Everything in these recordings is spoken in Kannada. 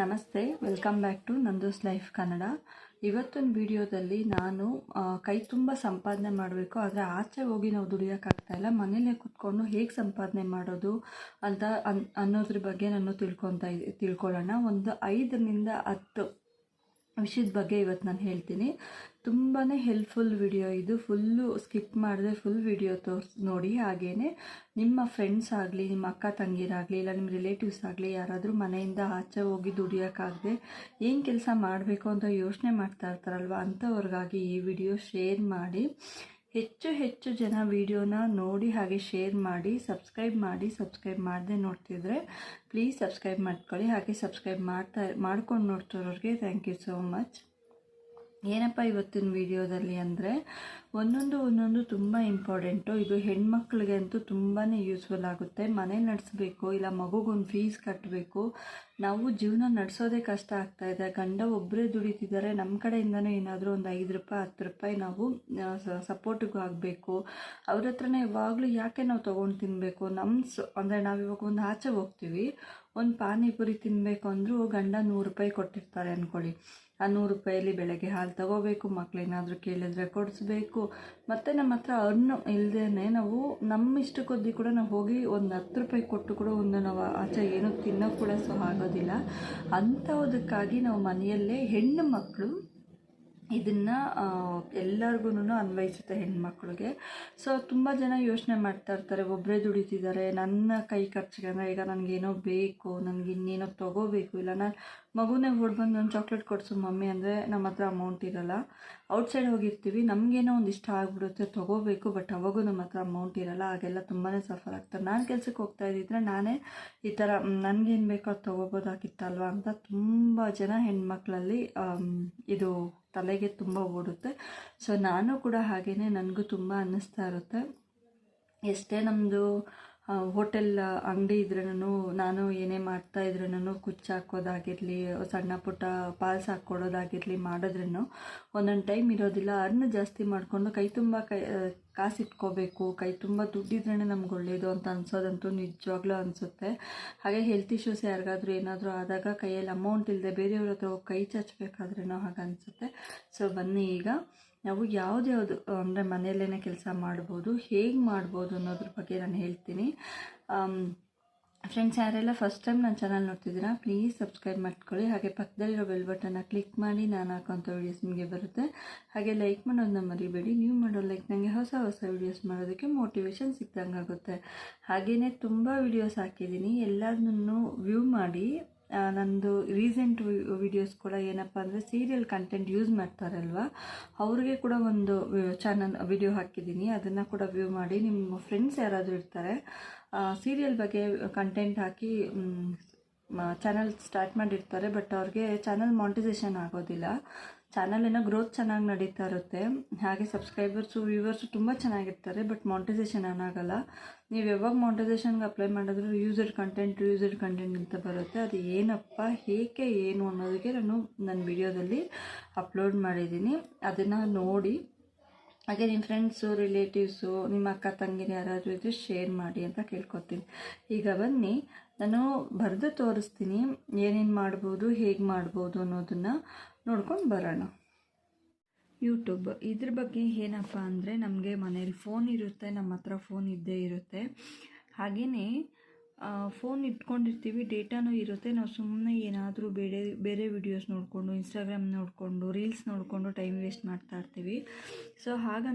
ನಮಸ್ತೆ, welcome back to Nandu's life Kannada. ಇವತ್ತಿನ ವಿಡಿಯೋದಲ್ಲಿ ನಾನು ಕೈ ತುಂಬ ಸಂಪಾದನೆ ಮಾಡಬೇಕು, ಆದರೆ ಆಚೆ ಹೋಗಿ ನಾವು ದುಡಿಯೋಕ್ಕಾಗ್ತಾಯಿಲ್ಲ, ಮನೇಲೇ ಕೂತ್ಕೊಂಡು ಹೇಗೆ ಸಂಪಾದನೆ ಮಾಡೋದು ಅಂತ ಅನ್ನೋದ್ರ ಬಗ್ಗೆ ನಾನು ತಿಳ್ಕೊಳ್ಳೋಣ. ಒಂದು 5ರಿಂದ 10 ವಿಷಯದ ಬಗ್ಗೆ ಇವತ್ತು ನಾನು ಹೇಳ್ತೀನಿ. ತುಂಬಾ ಹೆಲ್ಪ್ಫುಲ್ ವಿಡಿಯೋ ಇದು. ಫುಲ್ಲು ಸ್ಕಿಪ್ ಮಾಡಿದೆ, ಫುಲ್ ವಿಡಿಯೋ ನೋಡಿ. ಹಾಗೆಯೇ ನಿಮ್ಮ ಫ್ರೆಂಡ್ಸ್ ಆಗಲಿ, ನಿಮ್ಮ ಅಕ್ಕ ತಂಗಿರಾಗಲಿ, ಇಲ್ಲ ನಿಮ್ಮ ರಿಲೇಟಿವ್ಸ್ ಆಗಲಿ, ಯಾರಾದರೂ ಮನೆಯಿಂದ ಆಚೆ ಹೋಗಿ ದುಡಿಯೋಕ್ಕಾಗದೆ ಏನು ಕೆಲಸ ಮಾಡಬೇಕು ಅಂತ ಯೋಚನೆ ಮಾಡ್ತಾ ಇರ್ತಾರಲ್ವ, ಅಂಥವ್ರಿಗಾಗಿ ಈ ವಿಡಿಯೋ ಶೇರ್ ಮಾಡಿ. ಹೆಚ್ಚು ಜನ ವಿಡಿಯೋನ ನೋಡಿ ಹಾಗೆ ಶೇರ್ ಮಾಡಿ. ಸಬ್ಸ್ಕ್ರೈಬ್ ಮಾಡದೆ ನೋಡ್ತಿದ್ರೆ ಪ್ಲೀಸ್ ಸಬ್ಸ್ಕ್ರೈಬ್ ಮಾಡ್ಕೊಳ್ಳಿ. ಹಾಗೆ ಸಬ್ಸ್ಕ್ರೈಬ್ ಮಾಡ್ಕೊಂಡು ನೋಡ್ತಿರೋರಿಗೆ ಥ್ಯಾಂಕ್ ಯು ಸೋ ಮಚ್. ಏನಪ್ಪ ಇವತ್ತಿನ ವಿಡಿಯೋದಲ್ಲಿ ಅಂದರೆ ಒಂದೊಂದು ತುಂಬ ಇಂಪಾರ್ಟೆಂಟು. ಇದು ಹೆಣ್ಮಕ್ಳಿಗೆ ಅಂತೂ ತುಂಬಾ ಯೂಸ್ಫುಲ್ ಆಗುತ್ತೆ. ಮನೆ ನಡೆಸಬೇಕು, ಇಲ್ಲ ಮಗುಗೊಂದು ಫೀಸ್ ಕಟ್ಟಬೇಕು, ನಾವು ಜೀವನ ನಡೆಸೋದೇ ಕಷ್ಟ ಆಗ್ತಾಯಿದೆ. ಗಂಡ ಒಬ್ಬರೇ ದುಡಿತಿದ್ದಾರೆ, ನಮ್ಮ ಕಡೆಯಿಂದನೂ ಏನಾದರೂ ಒಂದು 5 ರೂಪಾಯಿ 10 ರೂಪಾಯಿ ನಾವು ಸಪೋರ್ಟಿಗೂ ಆಗಬೇಕು. ಅವ್ರ ಹತ್ರನೇ ಯಾವಾಗಲೂ ಯಾಕೆ ನಾವು ತೊಗೊಂಡು ತಿನ್ನಬೇಕು? ಅಂದರೆ ನಾವಿವಾಗ ಒಂದು ಆಚೆ ಹೋಗ್ತೀವಿ, ಒಂದು ಪಾನಿಪುರಿ ತಿನ್ನಬೇಕು ಅಂದರೂ ಗಂಡ 100 ರೂಪಾಯಿ ಕೊಟ್ಟಿರ್ತಾರೆ ಅಂದ್ಕೊಳ್ಳಿ. ಆ 100 ರೂಪಾಯಲ್ಲಿ ಬೆಳಗ್ಗೆ ಹಾಲು ತಗೋಬೇಕು, ಮಕ್ಕಳೇನಾದರೂ ಕೇಳಿದ್ರೆ ಕೊಡಿಸ್ಬೇಕು, ಮತ್ತು ನಮ್ಮ ಹತ್ರ ಇಲ್ಲದೇ ನಾವು ನಮ್ಮ ಇಷ್ಟಕ್ಕೊದ್ದಿ ಕೂಡ ನಾವು ಹೋಗಿ ಒಂದು 10 ರೂಪಾಯಿ ಕೊಟ್ಟು ಕೂಡ ನಾವು ಆಚೆ ಏನೂ ತಿನ್ನೋಕೆ ಕೂಡ ಆಗೋದಿಲ್ಲ. ಅಂಥದಕ್ಕಾಗಿ ನಾವು ಮನೆಯಲ್ಲೇ ಹೆಣ್ಣು ಮಕ್ಕಳು ಇದನ್ನು ಎಲ್ಲರಿಗೂ ಅನ್ವಯಿಸುತ್ತೆ ಹೆಣ್ಮಕ್ಳಿಗೆ. ಸೊ ತುಂಬ ಜನ ಯೋಚನೆ ಮಾಡ್ತಾ ಇರ್ತಾರೆ, ಒಬ್ಬರೇ ದುಡಿತಿದ್ದಾರೆ, ನನ್ನ ಕೈ ಖರ್ಚಿಗೆ ಅಂದರೆ ಈಗ ನನಗೇನೋ ಬೇಕು, ನನಗೆ ಇನ್ನೇನೋ ತೊಗೋಬೇಕು, ಇಲ್ಲ ನಾನು ಮಗುನೇ ಹೊಡ್ಬಂದು ಒಂದು ಚಾಕ್ಲೇಟ್ ಕೊಡಿಸು ಮಮ್ಮಿ ಅಂದರೆ ನಮ್ಮ ಹತ್ರ ಅಮೌಂಟ್ ಇರೋಲ್ಲ. ಔಟ್ಸೈಡ್ ಹೋಗಿರ್ತೀವಿ, ನಮಗೇನೋ ಒಂದು ಇಷ್ಟ ಆಗಿಬಿಡುತ್ತೆ ತೊಗೋಬೇಕು, ಬಟ್ ಅವಾಗೂ ನಮ್ಮ ಹತ್ರ ಅಮೌಂಟ್ ಇರೋಲ್ಲ. ಆಗೆಲ್ಲ ತುಂಬಾ ಸಫರ್ ಆಗ್ತಾರೆ. ನಾನು ಕೆಲಸಕ್ಕೆ ಹೋಗ್ತಾ ಇದ್ದಿದ್ರೆ ನಾನೇ ಈ ಥರ ನನಗೇನು ಬೇಕೋ ಅದು ತೊಗೋಬೋದಾಗಿತ್ತಲ್ವ ಅಂತ ತುಂಬ ಜನ ಹೆಣ್ಮಕ್ಳಲ್ಲಿ ಇದು ತಲೆಗೆ ತುಂಬ ಓಡುತ್ತೆ. ಸೊ ನಾನು ಕೂಡ ಹಾಗೆಯೇ, ನನಗೂ ತುಂಬ ಅನ್ನಿಸ್ತಾ ಇರುತ್ತೆ. ಎಷ್ಟೇ ನಮ್ಮದು ಹೋಟೆಲ್ ಅಂಗಡಿ ಇದ್ರೂ, ನಾನು ಏನೇ ಮಾಡ್ತಾ ಇದ್ರೂ ಕುಚ್ಚು ಹಾಕೋದಾಗಿರಲಿ, ಸಣ್ಣ ಪುಟ್ಟ ಪಾಲ್ಸ್ ಹಾಕ್ಕೊಡೋದಾಗಿರಲಿ ಮಾಡಿದ್ರೂ ಒಂದೊಂದು ಟೈಮ್ ಇರೋದಿಲ್ಲ. ಅರ್ನ್ ಜಾಸ್ತಿ ಮಾಡಿಕೊಂಡು ಕೈ ತುಂಬ ಕಾಸು ಇಟ್ಕೋಬೇಕು, ಕೈ ತುಂಬ ದುಡ್ಡಿದ್ರೇ ನಮ್ಗೆ ಒಳ್ಳೆಯದು ಅಂತ ಅನ್ಸೋದಂತೂ ನಿಜವಾಗ್ಲೂ ಅನಿಸುತ್ತೆ. ಹಾಗೆ ಹೆಲ್ತ್ ಇಶ್ಯೂಸ್ ಯಾರಿಗಾದ್ರೂ ಏನಾದರೂ ಆದಾಗ ಕೈಯಲ್ಲಿ ಅಮೌಂಟ್ ಇಲ್ಲದೆ ಬೇರೆಯವ್ರ ಹತ್ರ ಕೈ ಚಾಚಬೇಕಾದ್ರೂ ಹಾಗೆ ಅನಿಸುತ್ತೆ. ಸೊ ಬನ್ನಿ, ಈಗ ನಾವು ಯಾವ್ದು ಅಂದರೆ ಮನೆಯಲ್ಲೇ ಕೆಲಸ ಮಾಡ್ಬೋದು, ಹೇಗೆ ಮಾಡ್ಬೋದು ಅನ್ನೋದ್ರ ಬಗ್ಗೆ ನಾನು ಹೇಳ್ತೀನಿ. ಫ್ರೆಂಡ್ಸ್, ಯಾರೆಲ್ಲ ಫಸ್ಟ್ ಟೈಮ್ ನನ್ನ ಚಾನಲ್ ನೋಡ್ತಿದ್ದೀರಾ ಪ್ಲೀಸ್ ಸಬ್ಸ್ಕ್ರೈಬ್ ಮಾಡ್ಕೊಳ್ಳಿ. ಹಾಗೆ ಪಕ್ಕದಲ್ಲಿರೋ ಬೆಲ್ ಬಟನ್ನ ಕ್ಲಿಕ್ ಮಾಡಿ, ನಾನು ಹಾಕೋಂಥ ವೀಡಿಯೋಸ್ ನಿಮಗೆ ಬರುತ್ತೆ. ಹಾಗೆ ಲೈಕ್ ಮಾಡೋದನ್ನ ಮರಿಬೇಡಿ. ನೀವು ಮಾಡೋ ಲೈಕ್ ನನಗೆ ಹೊಸ ವೀಡಿಯೋಸ್ ಮಾಡೋದಕ್ಕೆ ಮೋಟಿವೇಶನ್ ಸಿಕ್ದಂಗೆ ಆಗುತ್ತೆ. ಹಾಗೆಯೇ ತುಂಬ ವೀಡಿಯೋಸ್ ಹಾಕಿದ್ದೀನಿ, ಎಲ್ಲದನ್ನೂ ವ್ಯೂ ಮಾಡಿ. ನಂದು ರೀಸೆಂಟ್ ವೀಡಿಯೋಸ್ ಕೂಡ ಏನಪ್ಪ ಅಂದರೆ ಸೀರಿಯಲ್ ಕಂಟೆಂಟ್ ಯೂಸ್ ಮಾಡ್ತಾರಲ್ವ, ಅವ್ರಿಗೆ ಕೂಡ ಒಂದು ಚಾನಲ್ ವಿಡಿಯೋ ಹಾಕಿದ್ದೀನಿ, ಅದನ್ನು ಕೂಡ ವ್ಯೂ ಮಾಡಿ. ನಿಮ್ಮ ಫ್ರೆಂಡ್ಸ್ ಯಾರಾದರೂ ಇರ್ತಾರೆ ಸೀರಿಯಲ್ ಬಗ್ಗೆ ಕಂಟೆಂಟ್ ಹಾಕಿ ಚಾನಲ್ ಸ್ಟಾರ್ಟ್ ಮಾಡಿರ್ತಾರೆ, ಬಟ್ ಅವ್ರಿಗೆ ಚಾನಲ್ ಮಾನಿಟೈಸೇಷನ್ ಆಗೋದಿಲ್ಲ. ಚಾನಲ್ ಏನೋ ಗ್ರೋತ್ ಚೆನ್ನಾಗಿ ನಡೀತಾ ಇರುತ್ತೆ, ಹಾಗೆ ಸಬ್ಸ್ಕ್ರೈಬರ್ಸು ವ್ಯೂವರ್ಸು ತುಂಬ ಚೆನ್ನಾಗಿರ್ತಾರೆ, ಬಟ್ ಮಾನಿಟೈಸೇಷನ್ ಆಗೋಲ್ಲ. ನೀವು ಯಾವಾಗ ಮಾನಿಟೈಸೇಷನ್ಗೆ ಅಪ್ಲೈ ಮಾಡಿದ್ರು ಯೂಸರ್ ಕಂಟೆಂಟ್ ಅಂತ ಬರುತ್ತೆ. ಅದು ಏನಪ್ಪ, ಹೇಗೆ ಏನು ಅನ್ನೋದಕ್ಕೆ ನಾನು ನನ್ನ ವಿಡಿಯೋದಲ್ಲಿ ಅಪ್ಲೋಡ್ ಮಾಡಿದ್ದೀನಿ, ಅದನ್ನು ನೋಡಿ. ಹಾಗೆ ನಿಮ್ಮ ಫ್ರೆಂಡ್ಸು, ರಿಲೇಟಿವ್ಸು, ನಿಮ್ಮ ಅಕ್ಕ ತಂಗಿರು ಯಾರಾದರೂ ಇದ್ದರೆ ಶೇರ್ ಮಾಡಿ ಅಂತ ಕೇಳ್ಕೊತೀನಿ. ಈಗ ಬನ್ನಿ, ನಾನು ಬರೆದು ತೋರಿಸ್ತೀನಿ ಏನೇನು ಮಾಡ್ಬೋದು, ಹೇಗೆ ಮಾಡ್ಬೋದು ಅನ್ನೋದನ್ನು ನೋಡ್ಕೊಂಡು ಬರೋಣ. ಯೂಟ್ಯೂಬ್ ಇದ್ರ ಬಗ್ಗೆ ಏನಪ್ಪ ಅಂದರೆ, ನಮಗೆ ಮನೇಲಿ ಫೋನ್ ಇರುತ್ತೆ, ನಮ್ಮ ಹತ್ರ ಫೋನ್ ಇದ್ದೇ ಇರುತ್ತೆ. ಹಾಗೆಯೇ ಫೋನ್ ಇಟ್ಕೊಂಡಿರ್ತೀವಿ, ಡೇಟಾನೂ ಇರುತ್ತೆ. ನಾವು ಸುಮ್ಮನೆ ಏನಾದರೂ ಬೇರೆ ವಿಡಿಯೋಸ್ ನೋಡಿಕೊಂಡು, ಇನ್ಸ್ಟಾಗ್ರಾಮ್ ನೋಡಿಕೊಂಡು, ರೀಲ್ಸ್ ನೋಡಿಕೊಂಡು ಟೈಮ್ ವೇಸ್ಟ್ ಮಾಡ್ತಾ ಇರ್ತೀವಿ. ಸೊ ಆಗ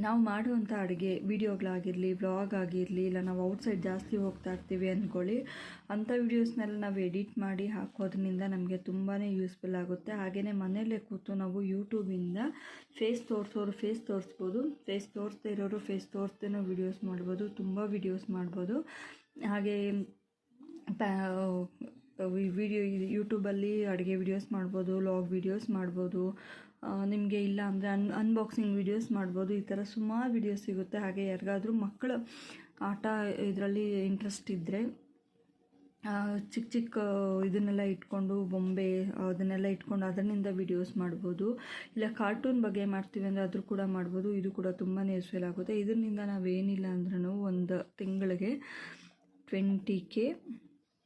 ನಾವು ಮಾಡುವಂಥ ಅಡುಗೆ ವಿಡಿಯೋಗಳಾಗಿರಲಿ, ವ್ಲಾಗ್ ಆಗಿರಲಿ, ಇಲ್ಲ ನಾವು ಔಟ್ಸೈಡ್ ಜಾಸ್ತಿ ಹೋಗ್ತಾ ಇರ್ತೀವಿ ಅಂದ್ಕೊಳ್ಳಿ, ಅಂಥ ವೀಡಿಯೋಸ್ನೆಲ್ಲ ನಾವು ಎಡಿಟ್ ಮಾಡಿ ಹಾಕೋದ್ರಿಂದ ನಮಗೆ ತುಂಬಾ ಯೂಸ್ಫುಲ್ ಆಗುತ್ತೆ. ಹಾಗೆಯೇ ಮನೆಯಲ್ಲೇ ಕೂತು ನಾವು ಯೂಟ್ಯೂಬಿಂದ ಫೇಸ್ ತೋರಿಸೋರು ಫೇಸ್ ತೋರಿಸ್ಬೋದು, ಫೇಸ್ ತೋರಿಸ್ದೇ ಇರೋರು ಫೇಸ್ ತೋರಿಸ್ದೇನೋ ವೀಡಿಯೋಸ್ ಮಾಡ್ಬೋದು, ತುಂಬ ವೀಡಿಯೋಸ್ ಮಾಡ್ಬೋದು. ಹಾಗೆ ಯೂಟ್ಯೂಬಲ್ಲಿ ಅಡುಗೆ ವೀಡಿಯೋಸ್ ಮಾಡ್ಬೋದು, ವ್ಲಾಗ್ ವೀಡಿಯೋಸ್ ಮಾಡ್ಬೋದು, ನಿಮಗೆ ಇಲ್ಲ ಅಂದರೆ ಅನ್ಬಾಕ್ಸಿಂಗ್ ವೀಡಿಯೋಸ್ ಮಾಡ್ಬೋದು. ಈ ಥರ ಸುಮಾರು ವೀಡಿಯೋಸ್ ಸಿಗುತ್ತೆ. ಹಾಗೆ ಯಾರಿಗಾದ್ರೂ ಮಕ್ಕಳ ಆಟ ಇದರಲ್ಲಿ ಇಂಟ್ರೆಸ್ಟ್ ಇದ್ದರೆ ಚಿಕ್ಕ ಇದನ್ನೆಲ್ಲ ಇಟ್ಕೊಂಡು, ಬೊಂಬೆ ಅದನ್ನೆಲ್ಲ ಇಟ್ಕೊಂಡು ಅದರಿಂದ ವೀಡಿಯೋಸ್ ಮಾಡ್ಬೋದು. ಇಲ್ಲ ಕಾರ್ಟೂನ್ ಬಗ್ಗೆ ಮಾಡ್ತೀವಿ ಅಂದರೆ ಅದ್ರ ಕೂಡ ಮಾಡ್ಬೋದು. ಇದು ಕೂಡ ತುಂಬಾ ಯೂಸ್ಫುಲ್ ಆಗುತ್ತೆ. ಇದರಿಂದ ನಾವೇನಿಲ್ಲ ಅಂದ್ರೂ ಒಂದು ತಿಂಗಳಿಗೆ 20K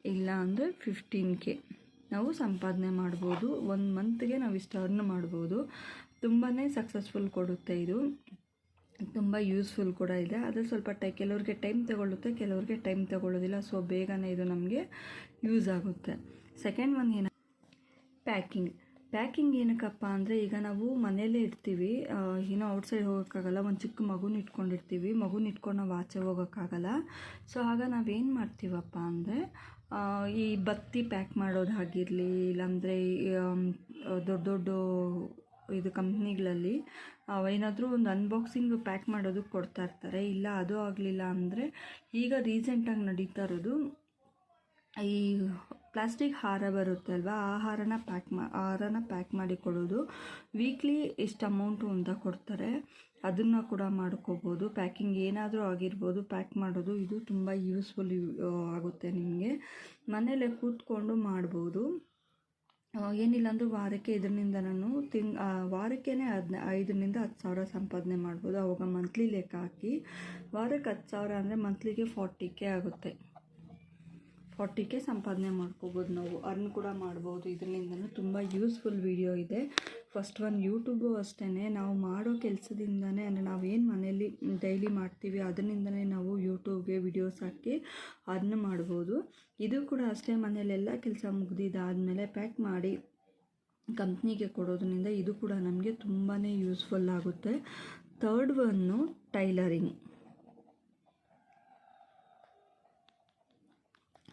ಇಲ್ಲ ಅಂದರೆ 15K ನಾವು ಸಂಪಾದನೆ ಮಾಡ್ಬೋದು. 1 ಮಂತ್ಗೆ ನಾವು ಇಷ್ಟು ಅರ್ನ್ ಮಾಡ್ಬೋದು. ತುಂಬಾ ಸಕ್ಸಸ್ಫುಲ್ ಕೊಡುತ್ತೆ ಇದು, ತುಂಬ ಯೂಸ್ಫುಲ್ ಕೂಡ ಇದೆ. ಆದರೆ ಸ್ವಲ್ಪ ಕೆಲವ್ರಿಗೆ ಟೈಮ್ ತಗೊಳ್ಳುತ್ತೆ, ಕೆಲವ್ರಿಗೆ ಟೈಮ್ ತಗೊಳ್ಳೋದಿಲ್ಲ. ಸೊ ಬೇಗನೆ ಇದು ನಮಗೆ ಯೂಸ್ ಆಗುತ್ತೆ. ಸೆಕೆಂಡ್ ಒನ್ ಪ್ಯಾಕಿಂಗ್ ಏನಕ್ಕಪ್ಪ ಅಂದರೆ, ಈಗ ನಾವು ಮನೆಯಲ್ಲೇ ಇರ್ತೀವಿ, ಏನೋ ಔಟ್ಸೈಡ್ ಹೋಗೋಕ್ಕಾಗಲ್ಲ, ಒಂದು ಚಿಕ್ಕ ಮಗುನ ಇಟ್ಕೊಂಡಿರ್ತೀವಿ, ಮಗುನ ಇಟ್ಕೊಂಡು ನಾವು ಆಚೆ ಹೋಗೋಕ್ಕಾಗಲ್ಲ. ಸೊ ಆಗ ನಾವೇನು ಮಾಡ್ತೀವಪ್ಪ ಅಂದರೆ, ಈ ಬತ್ತಿ ಪ್ಯಾಕ್ ಮಾಡೋದಾಗಿರಲಿ, ಇಲ್ಲಾಂದರೆ ದೊಡ್ಡ ದೊಡ್ಡ ಇದು ಕಂಪ್ನಿಗಳಲ್ಲಿ ಏನಾದರೂ ಒಂದು ಅನ್ಬಾಕ್ಸಿಂಗ್ ಪ್ಯಾಕ್ ಮಾಡೋದಕ್ಕೆ ಕೊಡ್ತಾ ಇರ್ತಾರೆ. ಇಲ್ಲ ಅದು ಆಗಲಿಲ್ಲ ಅಂದರೆ, ಈಗ ರೀಸೆಂಟಾಗಿ ನಡೀತಾ ಇರೋದು ಈ ಪ್ಲಾಸ್ಟಿಕ್ ಹಾರ ಬರುತ್ತೆ ಅಲ್ವಾ, ಆ ಹಾರನ ಪ್ಯಾಕ್ ಮಾಡಿ ಕೊಡೋದು. ವೀಕ್ಲಿ ಎಷ್ಟು ಅಮೌಂಟು ಅಂತ ಕೊಡ್ತಾರೆ, ಅದನ್ನು ಕೂಡ ಮಾಡ್ಕೋಬೋದು. ಪ್ಯಾಕಿಂಗ್ ಏನಾದರೂ ಆಗಿರ್ಬೋದು, ಪ್ಯಾಕ್ ಮಾಡೋದು ಇದು ತುಂಬ ಯೂಸ್ಫುಲ್ ಆಗುತ್ತೆ. ನಿಮಗೆ ಮನೇಲೆ ಕೂತ್ಕೊಂಡು ಮಾಡ್ಬೋದು. ಏನಿಲ್ಲ ಅಂದರೂ ವಾರಕ್ಕೆ ಇದರಿಂದ ನಾನು ವಾರಕ್ಕೇ 5,000 to 10,000 ಸಂಪಾದನೆ ಮಾಡ್ಬೋದು. ಅವಾಗ ಮಂತ್ಲಿ ಲೆಕ್ಕ ಹಾಕಿ ವಾರಕ್ಕೆ 10,000 ಅಂದರೆ ಮಂತ್ಲಿಗೆ 40K ಆಗುತ್ತೆ. 40K ಸಂಪಾದನೆ ಮಾಡ್ಕೋಬೋದು, ನಾವು ಅರ್ನ್ ಕೂಡ ಮಾಡ್ಬೋದು ಇದರಿಂದನೂ. ತುಂಬ ಯೂಸ್ಫುಲ್ ವಿಡಿಯೋ ಇದೆ. ಫಸ್ಟ್ ಒನ್ ಯೂಟ್ಯೂಬು ಅಷ್ಟೇ, ನಾವು ಮಾಡೋ ಕೆಲಸದಿಂದನೇ, ಅಂದರೆ ನಾವೇನು ಮನೆಯಲ್ಲಿ ಡೈಲಿ ಮಾಡ್ತೀವಿ ಅದರಿಂದನೇ ನಾವು ಯೂಟ್ಯೂಬ್ಗೆ ವಿಡಿಯೋಸ್ ಹಾಕಿ ಅರ್ನ್ ಮಾಡ್ಬೋದು. ಇದು ಕೂಡ ಅಷ್ಟೇ, ಮನೆಯಲ್ಲೆಲ್ಲ ಕೆಲಸ ಮುಗಿದಿದ್ದಾದಮೇಲೆ ಪ್ಯಾಕ್ ಮಾಡಿ ಕಂಪ್ನಿಗೆ ಕೊಡೋದ್ರಿಂದ ಇದು ಕೂಡ ನಮಗೆ ತುಂಬಾ ಯೂಸ್ಫುಲ್ ಆಗುತ್ತೆ. Third one tailoring.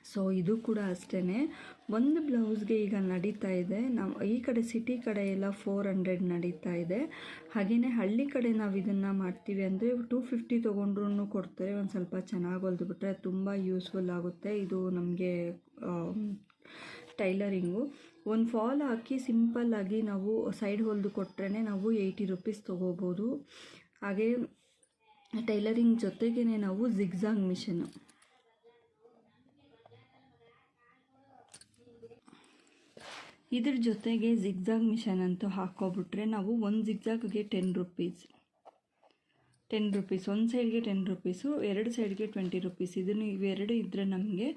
ಸೊ ಇದು ಕೂಡ ಅಷ್ಟೇ, ಒಂದು ಬ್ಲೌಸ್ಗೆ ಈಗ ನಡೀತಾ ಇದೆ, ನಾವು ಈ ಕಡೆ ಸಿಟಿ ಕಡೆ ಎಲ್ಲ 400 ನಡೀತಾ ಇದೆ. ಹಾಗೆಯೇ ಹಳ್ಳಿ ಕಡೆ ನಾವು ಇದನ್ನು ಮಾಡ್ತೀವಿ ಅಂದರೆ 250 ತೊಗೊಂಡ್ರೂ ಕೊಡ್ತಾರೆ. ಒಂದು ಸ್ವಲ್ಪ ಚೆನ್ನಾಗಿ ಹೊಲಿದ್ಬಿಟ್ರೆ ತುಂಬ ಯೂಸ್ಫುಲ್ ಆಗುತ್ತೆ ಇದು ನಮಗೆ ಟೈಲರಿಂಗು. ಒಂದು ಫಾಲ್ ಹಾಕಿ ಸಿಂಪಲ್ಲಾಗಿ ನಾವು ಸೈಡ್ ಹೊಲಿದು ಕೊಟ್ರೇ ನಾವು 80 ರೂಪೀಸ್ ತೊಗೋಬೋದು. ಹಾಗೆ ಟೈಲರಿಂಗ್ ಜೊತೆಗೇ ನಾವು ಜಿಗ್ಜಾಗ್ ಮಿಷನ್ನು, ಇದ್ರ ಜೊತೆಗೆ ಜಿಗ್ಜಾಗ್ ಮಿಷನ್ ಅಂತೂ ಹಾಕ್ಕೊಬಿಟ್ರೆ ನಾವು ಒಂದು ಜಿಗ್ಜಾಗ್ಗೆ 10 ರೂಪೀಸ್, ಒಂದು ಸೈಡ್ಗೆ 10 ರೂಪೀಸು, 2 ಸೈಡ್ಗೆ 20 ರೂಪೀಸ್. ಇದನ್ನು ಇವೆರಡು ಇದ್ದರೆ ನಮಗೆ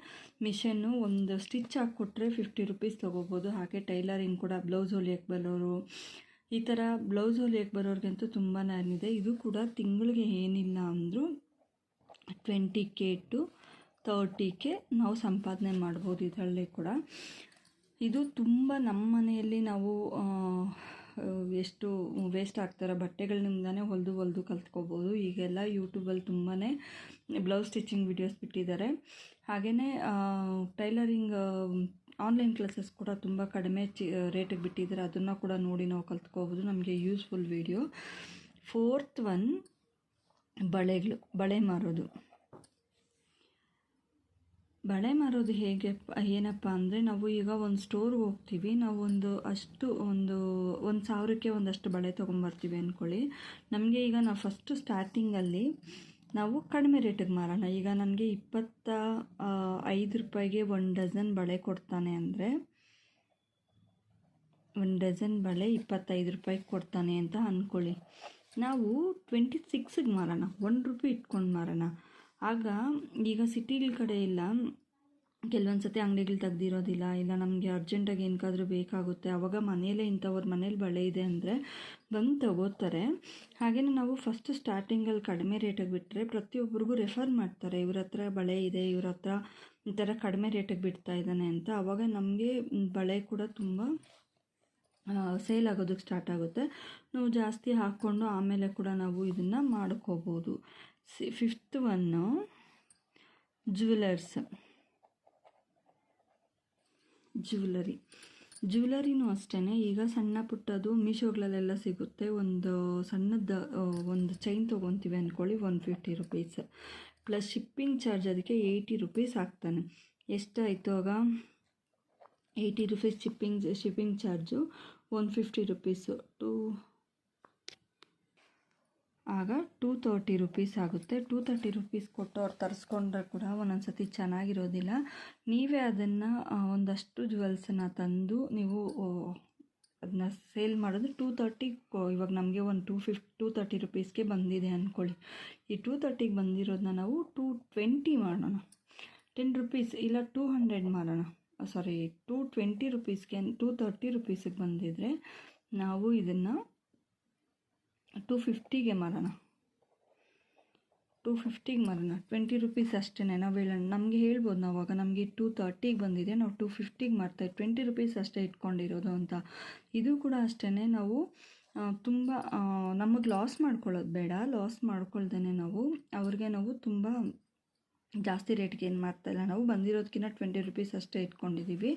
ಮಿಷನ್ನು ಒಂದು ಸ್ಟಿಚ್ ಹಾಕ್ಕೊಟ್ರೆ 50 ರೂಪೀಸ್ ತೊಗೋಬೋದು. ಹಾಗೆ ಟೈಲರಿಂಗ್ ಕೂಡ ಬ್ಲೌಸ್ ಹೊಲಿಯೋಕ್ಕೆ ಬರೋರು, ಈ ಥರ ಬ್ಲೌಸ್ ಹೊಲಿಯೋಕ್ಕೆ ಬರೋರಿಗಂತೂ ತುಂಬಾ ಇದೆ. ಇದು ಕೂಡ ತಿಂಗಳಿಗೆ ಏನಿಲ್ಲ ಅಂದರೂ 20K to 30K ನಾವು ಸಂಪಾದನೆ ಮಾಡ್ಬೋದು ಇದರಲ್ಲೇ ಕೂಡ. ಇದು ತುಂಬ ನಮ್ಮ ಮನೆಯಲ್ಲಿ ನಾವು ಎಷ್ಟು ವೇಸ್ಟ್ ಆಗ್ತಾರೋ ಬಟ್ಟೆಗಳಿಂದನೇ ಹೊಲಿದು ಕಲ್ತ್ಕೋಬೋದು. ಈಗೆಲ್ಲ ಯೂಟ್ಯೂಬಲ್ಲಿ ತುಂಬಾ ಬ್ಲೌಸ್ ಸ್ಟಿಚಿಂಗ್ ವಿಡಿಯೋಸ್ ಬಿಟ್ಟಿದ್ದಾರೆ. ಹಾಗೆಯೇ ಟೈಲರಿಂಗ್ ಆನ್ಲೈನ್ ಕ್ಲಾಸಸ್ ಕೂಡ ತುಂಬ ಕಡಿಮೆ ರೇಟಿಗೆ ಬಿಟ್ಟಿದ್ದಾರೆ, ಅದನ್ನು ಕೂಡ ನೋಡಿ ನಾವು ಕಲ್ತ್ಕೋಬೋದು. ನಮಗೆ ಯೂಸ್ಫುಲ್ ವಿಡಿಯೋ. ಫೋರ್ತ್ ಒನ್ ಬಳೆ ಮಾರೋದು. ಬಳೆ ಮಾರೋದು ಹೇಗೆ ಏನಪ್ಪ ಅಂದರೆ, ನಾವು ಈಗ ಒಂದು ಸ್ಟೋರ್ಗೆ ಹೋಗ್ತೀವಿ, ನಾವು ಒಂದು 1,000ಕ್ಕೆ ಒಂದಷ್ಟು ಬಳೆ ತೊಗೊಂಬರ್ತೀವಿ ಅಂದ್ಕೊಳ್ಳಿ. ನಮಗೆ ಈಗ ನಾವು ಫಸ್ಟು ಸ್ಟಾರ್ಟಿಂಗಲ್ಲಿ ನಾವು ಕಡಿಮೆ ರೇಟಿಗೆ ಮಾರೋಣ. ಈಗ ನನಗೆ 25 ರೂಪಾಯಿಗೆ 1 ಡಜನ್ ಬಳೆ ಕೊಡ್ತಾನೆ ಅಂದರೆ, 1 ಡಜನ್ ಬಳೆ 25 ರೂಪಾಯಿಗೆ ಕೊಡ್ತಾನೆ ಅಂತ ಅಂದ್ಕೊಳ್ಳಿ. ನಾವು 26ಗೆ ಮಾರೋಣ, 1 ರೂಪಾಯಿ ಇಟ್ಕೊಂಡು ಮಾರೋಣ. ಆಗ ಈಗ ಸಿಟಿಗಳ ಕಡೆ ಇಲ್ಲ, ಕೆಲವೊಂದು ಸತಿ ಅಂಗಡಿಗಳು ತೆಗ್ದಿರೋದಿಲ್ಲ, ಇಲ್ಲ ನಮಗೆ ಅರ್ಜೆಂಟಾಗಿ ಏನಕ್ಕಾದ್ರೂ ಬೇಕಾಗುತ್ತೆ, ಆವಾಗ ಮನೆಯಲ್ಲೇ ಇಂಥವ್ರ ಮನೇಲಿ ಬಳೆ ಇದೆ ಅಂದರೆ ಬಂದು ತಗೋತಾರೆ. ಹಾಗೆಯೇ ನಾವು ಫಸ್ಟ್ ಸ್ಟಾರ್ಟಿಂಗಲ್ಲಿ ಕಡಿಮೆ ರೇಟಿಗೆ ಬಿಟ್ಟರೆ ಪ್ರತಿಯೊಬ್ಬರಿಗೂ ರೆಫರ್ ಮಾಡ್ತಾರೆ, ಇವ್ರ ಹತ್ರ ಬಳೆ ಇದೆ, ಇವ್ರ ಹತ್ರ ಈ ಥರ ಕಡಿಮೆ ರೇಟಿಗೆ ಬಿಡ್ತಾ ಇದ್ದಾನೆ ಅಂತ. ಆವಾಗ ನಮಗೆ ಬಳೆ ಕೂಡ ತುಂಬ ಸೇಲ್ ಆಗೋದಕ್ಕೆ ಸ್ಟಾರ್ಟ್ ಆಗುತ್ತೆ. ನಾವು ಜಾಸ್ತಿ ಹಾಕ್ಕೊಂಡು ಆಮೇಲೆ ಕೂಡ ನಾವು ಇದನ್ನು ಮಾಡ್ಕೋಬೋದು. ಫಿಫ್ತ್ ಒನ್ನು ಜ್ಯುವೆಲರಿನೂ ಅಷ್ಟೇ. ಈಗ ಸಣ್ಣ ಪುಟ್ಟದು ಮೀಶೋಗಳಲ್ಲೆಲ್ಲ ಸಿಗುತ್ತೆ. ಒಂದು ಒಂದು ಚೈನ್ ತೊಗೊತೀವಿ ಅಂದ್ಕೊಳ್ಳಿ, 150 ರೂಪೀಸ್ ಪ್ಲಸ್ ಶಿಪ್ಪಿಂಗ್ ಚಾರ್ಜ್, ಅದಕ್ಕೆ 80 ರೂಪೀಸ್ ಹಾಕ್ತಾನೆ. ಎಷ್ಟಾಯಿತು ಆಗ 80 ರೂಪೀಸ್ ಶಿಪ್ಪಿಂಗ್ ಚಾರ್ಜು, 150 ರೂಪೀಸು ಆಗ 230 ರೂಪೀಸ್ ಆಗುತ್ತೆ. 230 ರೂಪೀಸ್ ಕೊಟ್ಟು ಅವ್ರು ತರಿಸ್ಕೊಂಡ್ರೆ ಕೂಡ ಒಂದೊಂದು ಸತಿ ಚೆನ್ನಾಗಿರೋದಿಲ್ಲ. ನೀವೇ ಅದನ್ನು ಒಂದಷ್ಟು ಜ್ಯುವೆಲ್ಸನ್ನು ತಂದು ನೀವು ಅದನ್ನ ಸೇಲ್ ಮಾಡೋದು 230. ಇವಾಗ ನಮಗೆ ಒಂದು 230 ರೂಪೀಸ್ಗೆ ಬಂದಿದೆ ಅಂದ್ಕೊಳ್ಳಿ. ಈ 230ಗೆ ಬಂದಿರೋದನ್ನ ನಾವು 220 ಮಾಡೋಣ. 10 ರೂಪೀಸ್ ಇಲ್ಲ 200 ಮಾರೋಣ, ಸಾರಿ 220 ರೂಪೀಸ್ಗೆ 230 ರೂಪೀಸಿಗೆ ಬಂದಿದ್ರೆ ನಾವು ಇದನ್ನು 250ಗೆ ಮಾರೋಣ. 250ಗೆ ಮಾರೋಣ, 20 ರೂಪೀಸ್ ಅಷ್ಟೇ. ನಾವು ಹೇಳೋಣ, ನಮಗೆ ಹೇಳ್ಬೋದು ನಾವಾಗ ನಮಗೆ 230ಗೆ ಬಂದಿದೆ, ನಾವು 250ಗೆ ಮಾರ್ತಾಯಿದ್ದು 20 ರೂಪೀಸ್ ಅಷ್ಟೇ ಇಟ್ಕೊಂಡಿರೋದು ಅಂತ. ಇದು ಕೂಡ ಅಷ್ಟೇ, ನಾವು ತುಂಬ ನಮಗೆ ಲಾಸ್ ಮಾಡ್ಕೊಳ್ಳೋದು ಬೇಡ. ಲಾಸ್ ಮಾಡ್ಕೊಳ್ದೇ ನಾವು ಅವ್ರಿಗೆ ನಾವು ತುಂಬ ಜಾಸ್ತಿ ರೇಟ್ಗೆ ಏನು ಮಾಡ್ತಾಯಿಲ್ಲ, ನಾವು ಬಂದಿರೋದಕ್ಕಿಂತ 20 ರೂಪೀಸ್ ಅಷ್ಟೇ ಇಟ್ಕೊಂಡಿದ್ದೀವಿ.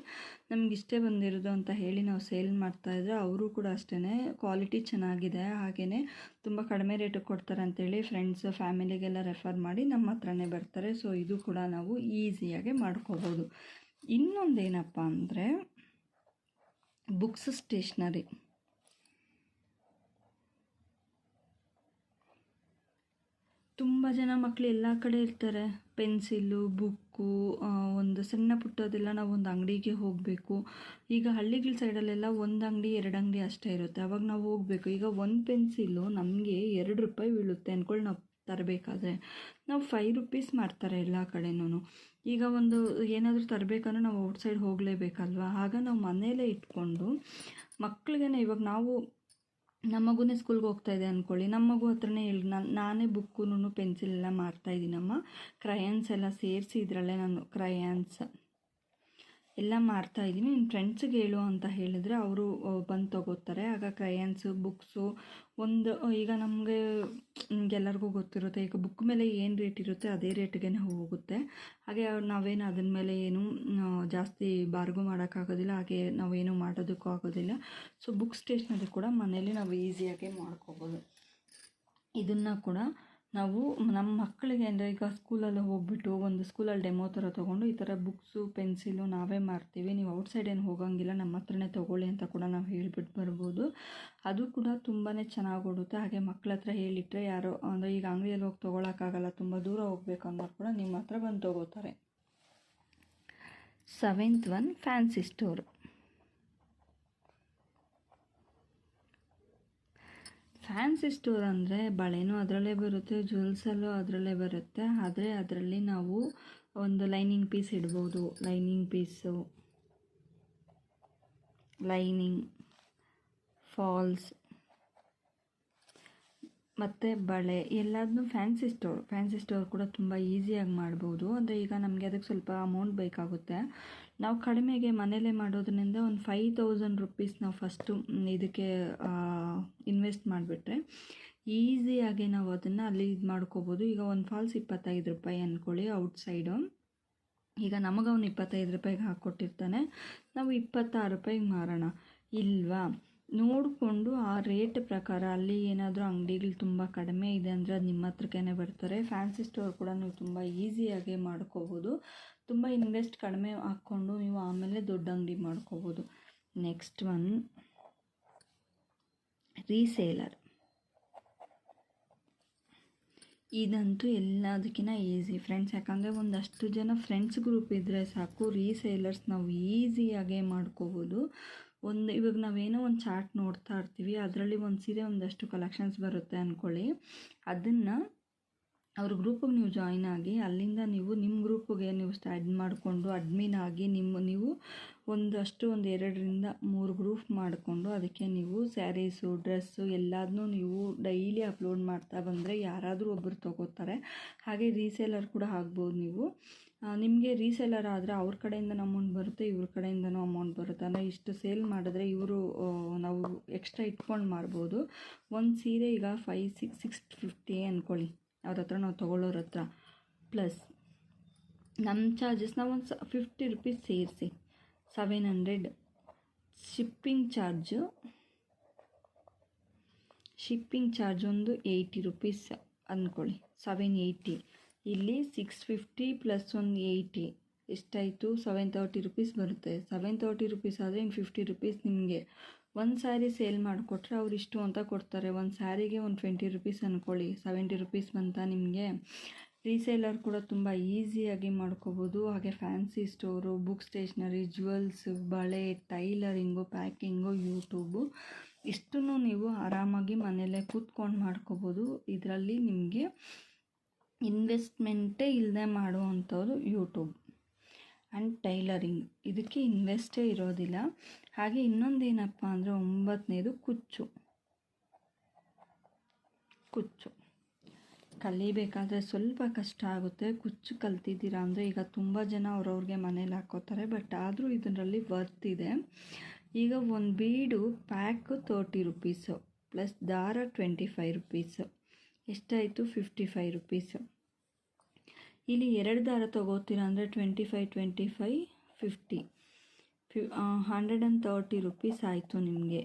ನಮ್ಗೆ ಇಷ್ಟೇ ಬಂದಿರೋದು ಅಂತ ಹೇಳಿ ನಾವು ಸೇಲ್ ಮಾಡ್ತಾಯಿದ್ರೆ ಅವರು ಕೂಡ ಅಷ್ಟೇ ಕ್ವಾಲಿಟಿ ಚೆನ್ನಾಗಿದೆ, ಹಾಗೆಯೇ ತುಂಬ ಕಡಿಮೆ ರೇಟಿಗೆ ಕೊಡ್ತಾರೆ ಅಂತೇಳಿ ಫ್ರೆಂಡ್ಸ್ ಫ್ಯಾಮಿಲಿಗೆಲ್ಲ ರೆಫರ್ ಮಾಡಿ ನಮ್ಮ ಹತ್ರನೇ ಬರ್ತಾರೆ. ಸೊ ಇದು ಕೂಡ ನಾವು ಈಸಿಯಾಗಿ ಮಾಡ್ಕೋಬೋದು. ಇನ್ನೊಂದೇನಪ್ಪ ಅಂದರೆ ಬುಕ್ಸ್ ಸ್ಟೇಷ್ನರಿ. ತುಂಬ ಜನ ಮಕ್ಕಳು ಎಲ್ಲ ಕಡೆ ಇರ್ತಾರೆ, ಪೆನ್ಸಿಲ್ಲು, ಬುಕ್ಕು, ಒಂದು ಸಣ್ಣ ಪುಟ್ಟದೆಲ್ಲ ನಾವು ಒಂದು ಅಂಗಡಿಗೆ ಹೋಗಬೇಕು. ಈಗ ಹಳ್ಳಿಗಳ ಸೈಡಲ್ಲೆಲ್ಲ ಒಂದು ಅಂಗಡಿ 2 ಅಂಗಡಿ ಅಷ್ಟೇ ಇರುತ್ತೆ, ಅವಾಗ ನಾವು ಹೋಗಬೇಕು. ಈಗ ಒಂದು ಪೆನ್ಸಿಲ್ಲು ನಮಗೆ 2 ರೂಪಾಯಿ ಬೀಳುತ್ತೆ ಅಂದ್ಕೊಳ್ಳಿ, ನಾವು ತರಬೇಕಾದ್ರೆ ನಾವು 5 ರೂಪೀಸ್ ಮಾಡ್ತಾರೆ ಎಲ್ಲ ಕಡೆನೂ. ಈಗ ಒಂದು ಏನಾದರೂ ತರಬೇಕಂದ್ರೆ ನಾವು ಔಟ್ಸೈಡ್ ಹೋಗಲೇಬೇಕಲ್ವ, ಆಗ ನಾವು ಮನೆಯಲ್ಲೇ ಇಟ್ಕೊಂಡು ಮಕ್ಕಳಿಗೆ ಇವಾಗ ನಾವು ನಮ್ಮ ಮಗುನೇ ಸ್ಕೂಲ್ಗೆ ಹೋಗ್ತಾ ಇದೆ ಅಂದ್ಕೊಳ್ಳಿ, ನಮ್ಮ ಮಗು ಹತ್ರನೇ ಹೇಳಿ ನಾನೇ ಬುಕ್ಕೂ ಪೆನ್ಸಿಲ್ ಎಲ್ಲ ಮಾರ್ತಾಯಿದ್ದೀನಮ್ಮ, ಕ್ರಯನ್ಸ್ ಎಲ್ಲ ಸೇರಿಸಿ ಇದರಲ್ಲೇ ನಾನು ಕ್ರಯಾನ್ಸ್ ಎಲ್ಲ ಮಾರ್ತಾಯಿದ್ದೀನಿ, ನಿನ್ನ ಫ್ರೆಂಡ್ಸಿಗೆ ಹೇಳು ಅಂತ ಹೇಳಿದರೆ ಅವರು ಬಂದು ತೊಗೋತಾರೆ. ಆಗ ಕ್ರಯಾನ್ಸು, ಬುಕ್ಸು ಒಂದು ಈಗ ನಮಗೆಲ್ಲರಿಗೂ ಗೊತ್ತಿರುತ್ತೆ, ಈಗ ಬುಕ್ ಮೇಲೆ ಏನು ರೇಟ್ ಇರುತ್ತೆ ಅದೇ ರೇಟಿಗೆ ಹೋಗುತ್ತೆ. ಹಾಗೆ ನಾವೇನು ಅದರ ಮೇಲೆ ಏನು ಜಾಸ್ತಿ ಬಾರ್ಗು ಮಾಡೋಕ್ಕಾಗೋದಿಲ್ಲ, ಹಾಗೆ ನಾವೇನು ಮಾಡೋದಕ್ಕೂ ಆಗೋದಿಲ್ಲ. ಸೊ ಬುಕ್ ಸ್ಟೇಷ್ನರಿ ಕೂಡ ಮನೇಲಿ ನಾವು ಈಸಿಯಾಗಿ ಮಾಡ್ಕೋಬೋದು. ಇದನ್ನು ಕೂಡ ನಾವು ನಮ್ಮ ಮಕ್ಕಳಿಗೆ ಅಂದರೆ ಈಗ ಸ್ಕೂಲಲ್ಲಿ ಹೋಗ್ಬಿಟ್ಟು ಒಂದು ಸ್ಕೂಲಲ್ಲಿ ಡೆಮೋ ಥರ ತೊಗೊಂಡು ಈ ಥರ ಬುಕ್ಸು ಪೆನ್ಸಿಲು ನಾವೇ ಮಾರ್ತೀವಿ, ನೀವು ಔಟ್ಸೈಡ್ ಏನು ಹೋಗೋಂಗಿಲ್ಲ, ನಮ್ಮ ಹತ್ರನೇ ತೊಗೊಳ್ಳಿ ಅಂತ ಕೂಡ ನಾವು ಹೇಳಿಬಿಟ್ಟು ಬರ್ಬೋದು. ಅದು ಕೂಡ ತುಂಬಾ ಚೆನ್ನಾಗಿ ಓಡುತ್ತೆ. ಹಾಗೆ ಮಕ್ಕಳ ಹತ್ರ ಹೇಳಿಟ್ರೆ ಯಾರೋ ಅಂದರೆ ಈಗ ಅಂಗಡಿಯಲ್ಲಿ ಹೋಗಿ ತೊಗೊಳಕ್ಕಾಗಲ್ಲ, ತುಂಬ ದೂರ ಹೋಗ್ಬೇಕು ಅನ್ನೋರು ಕೂಡ ನಿಮ್ಮ ಹತ್ರ ಬಂದು ತೊಗೋತಾರೆ. 7th one fancy store. Fancy store ಅಂದರೆ ಬಳೆನೂ ಅದರಲ್ಲೇ ಬರುತ್ತೆ, ಜ್ಯುವೆಲ್ಸಲ್ಲೂ ಅದರಲ್ಲೇ ಬರುತ್ತೆ. ಆದರೆ ಅದರಲ್ಲಿ ನಾವು ಒಂದು ಲೈನಿಂಗ್ ಪೀಸ್ ಇಡ್ಬೋದು, ಲೈನಿಂಗ್ ಪೀಸು, ಲೈನಿಂಗ್, ಫಾಲ್ಸ್ ಮತ್ತು ಬಳೆ ಎಲ್ಲದನ್ನೂ ಫ್ಯಾನ್ಸಿ ಸ್ಟೋರ್ ಕೂಡ ತುಂಬ ಈಸಿಯಾಗಿ ಮಾಡ್ಬೋದು. ಅಂದರೆ ಈಗ ನಮಗೆ ಅದಕ್ಕೆ ಸ್ವಲ್ಪ ಅಮೌಂಟ್ ಬೇಕಾಗುತ್ತೆ, ನಾವು ಕಡಿಮೆಗೆ ಮನೇಲೇ ಮಾಡೋದ್ರಿಂದ ಒಂದು 5000 ರೂಪೀಸ್ ನಾವು ಫಸ್ಟು ಇದಕ್ಕೆ ಇನ್ವೆಸ್ಟ್ ಮಾಡಿಬಿಟ್ರೆ ಈಸಿಯಾಗಿ ನಾವು ಅದನ್ನು ಅಲ್ಲಿ ಇದು ಮಾಡ್ಕೋಬೋದು. ಈಗ ಒಂದು ಫಾಲ್ಸ್ 25 ರೂಪಾಯಿ ಅಂದ್ಕೊಳ್ಳಿ ಔಟ್ಸೈಡು, ಈಗ ನಮಗೆ ಅವನು 25 ರೂಪಾಯಿಗೆ ಹಾಕ್ಕೊಟ್ಟಿರ್ತಾನೆ, ನಾವು 26 ರೂಪಾಯಿಗೆ ಮಾರೋಣ ಇಲ್ವಾ, ನೋಡಿಕೊಂಡು ಆ ರೇಟ್ ಪ್ರಕಾರ ಅಲ್ಲಿ ಏನಾದರೂ ಅಂಗಡಿಗಳು ತುಂಬ ಕಡಿಮೆ ಇದೆ ಅಂದರೆ ಅದು ನಿಮ್ಮ ಹತ್ರಕ್ಕೇ ಬರ್ತಾರೆ. ಫ್ಯಾನ್ಸಿ ಸ್ಟೋರ್ ಕೂಡ ನೀವು ತುಂಬ ಈಸಿಯಾಗಿ ಮಾಡ್ಕೋಬೋದು, ತುಂಬ ಇನ್ವೆಸ್ಟ್ ಕಡಿಮೆ ಹಾಕ್ಕೊಂಡು ನೀವು ಆಮೇಲೆ ದೊಡ್ಡ ಅಂಗಡಿ ಮಾಡ್ಕೋಬೋದು. Next one reseller. ಇದಂತೂ ಎಲ್ಲದಕ್ಕಿಂತ ಈಸಿ ಫ್ರೆಂಡ್ಸ್, ಯಾಕಂದರೆ ಒಂದಷ್ಟು ಜನ ಫ್ರೆಂಡ್ಸ್ ಗ್ರೂಪ್ ಇದ್ದರೆ ಸಾಕು, ರೀಸೇಲರ್ಸ್ ನಾವು ಈಸಿಯಾಗೇ ಮಾಡ್ಕೋಬೋದು. ಇವಾಗ ನಾವೇನೋ ಒಂದು ಚಾರ್ಟ್ ನೋಡ್ತಾ ಇರ್ತೀವಿ, ಅದರಲ್ಲಿ ಒಂದು ಸೀರೆ ಒಂದಷ್ಟು ಕಲೆಕ್ಷನ್ಸ್ ಬರುತ್ತೆ ಅಂದ್ಕೊಳ್ಳಿ, ಅದನ್ನು ಅವ್ರ ಗ್ರೂಪಿಗೆ ನೀವು ಜಾಯ್ನ್ ಆಗಿ ಅಲ್ಲಿಂದ ನೀವು ನಿಮ್ಮ ಗ್ರೂಪಿಗೆ ನೀವು ಸ್ಟಾರ್ಟ್ ಮಾಡಿಕೊಂಡು ಅಡ್ಮಿನ್ ಆಗಿ ನೀವು ಒಂದು 2ರಿಂದ 3 ಗ್ರೂಪ್ ಮಾಡಿಕೊಂಡು ಅದಕ್ಕೆ ನೀವು ಸ್ಯಾರೀಸು, ಡ್ರೆಸ್ಸು ಎಲ್ಲದನ್ನೂ ನೀವು ಡೈಲಿ ಅಪ್ಲೋಡ್ ಮಾಡ್ತಾ ಬಂದರೆ ಯಾರಾದರೂ ಒಬ್ಬರು ತೊಗೋತಾರೆ. ಹಾಗೆ ರೀಸೇಲರ್ ಕೂಡ ಆಗ್ಬೋದು. ನೀವು ನಿಮಗೆ ರೀಸೇಲರ್ ಆದರೆ ಅವ್ರ ಕಡೆಯಿಂದನೂ ಅಮೌಂಟ್ ಬರುತ್ತೆ, ಇವ್ರ ಕಡೆಯಿಂದನೂ ಅಮೌಂಟ್ ಬರುತ್ತೆ. ಅಂದರೆ ಇಷ್ಟು ಸೇಲ್ ಮಾಡಿದ್ರೆ ಇವರು ನಾವು ಎಕ್ಸ್ಟ್ರಾ ಇಟ್ಕೊಂಡು ಮಾಡ್ಬೋದು. ಒಂದು ಸೀರೆ ಈಗ 650 ಅಂದ್ಕೊಳ್ಳಿ ಅವ್ರ ಹತ್ರ, ನಾವು ತೊಗೊಳ್ಳೋರ ಹತ್ರ, ಪ್ಲಸ್ ನಮ್ಮ ಚಾರ್ಜಸ್ ನಾವು ಒಂದು 50 ರೂಪೀಸ್ ಸೇರಿಸಿ 700, ಶಿಪ್ಪಿಂಗ್ ಚಾರ್ಜ್ ಒಂದು 80 ರೂಪೀಸ್ ಅಂದ್ಕೊಳ್ಳಿ, 780. ಇಲ್ಲಿ 650 ಪ್ಲಸ್ ಒಂದು 80 ಎಷ್ಟಾಯಿತು, 730 ರೂಪೀಸ್ ಬರುತ್ತೆ. 730 ರೂಪೀಸ್ ಆದರೆ ಇನ್ನು 50 ರೂಪೀಸ್ ನಿಮಗೆ ಒಂದು ಸ್ಯಾರಿ ಸೇಲ್ ಮಾಡಿಕೊಟ್ರೆ ಅವ್ರು ಇಷ್ಟು ಅಂತ ಕೊಡ್ತಾರೆ. ಒಂದು ಸ್ಯಾರಿಗೆ ಒಂದು 20 ರೂಪೀಸ್ ಅಂದ್ಕೊಳ್ಳಿ, 70 ರೂಪೀಸ್ ಬಂತ ನಿಮಗೆ. ರೀಸೇಲರ್ ಕೂಡ ತುಂಬ ಈಸಿಯಾಗಿ ಮಾಡ್ಕೋಬೋದು. ಹಾಗೆ fancy store, book stationery, jewels, ಬಳೆ, ಟೈಲರಿಂಗು, ಪ್ಯಾಕಿಂಗು, ಯೂಟ್ಯೂಬು ಇಷ್ಟನ್ನು ನೀವು ಆರಾಮಾಗಿ ಮನೆಯಲ್ಲೇ ಕೂತ್ಕೊಂಡು ಮಾಡ್ಕೋಬೋದು. ಇದರಲ್ಲಿ ನಿಮಗೆ ಇನ್ವೆಸ್ಟ್ಮೆಂಟೇ ಇಲ್ಲದೆ ಮಾಡುವಂಥದ್ದು ಯೂಟ್ಯೂಬ್. ಆ್ಯಂಡ್ ಟೈಲರಿಂಗ್, ಇದಕ್ಕೆ ಇನ್ವೆಸ್ಟೇ ಇರೋದಿಲ್ಲ. ಹಾಗೆ ಇನ್ನೊಂದೇನಪ್ಪ ಅಂದರೆ 9ನೇದು ಕುಚ್ಚು ಕಲಿಬೇಕಾದ್ರೆ ಸ್ವಲ್ಪ ಕಷ್ಟ ಆಗುತ್ತೆ. ಕುಚ್ಚು ಕಲ್ತಿದ್ದೀರಾ ಅಂದರೆ ಈಗ ತುಂಬ ಜನ ಅವ್ರವ್ರಿಗೆ ಮನೇಲಿ ಹಾಕೋತಾರೆ, ಬಟ್ ಆದರೂ ಇದರಲ್ಲಿ ವರ್ತ್ ಇದೆ. ಈಗ ಒಂದು ಬೀಡು ಪ್ಯಾಕು 30 ರುಪೀಸು ಪ್ಲಸ್ ದಾರ 25 ರುಪೀಸು, ಎಷ್ಟಾಯಿತು 55 ರುಪೀಸು. ಇಲ್ಲಿ 2 ದಾರ ತೊಗೋತೀರಾ ಅಂದರೆ 25 50 130 ರುಪೀಸ್ ಆಯಿತು ನಿಮಗೆ.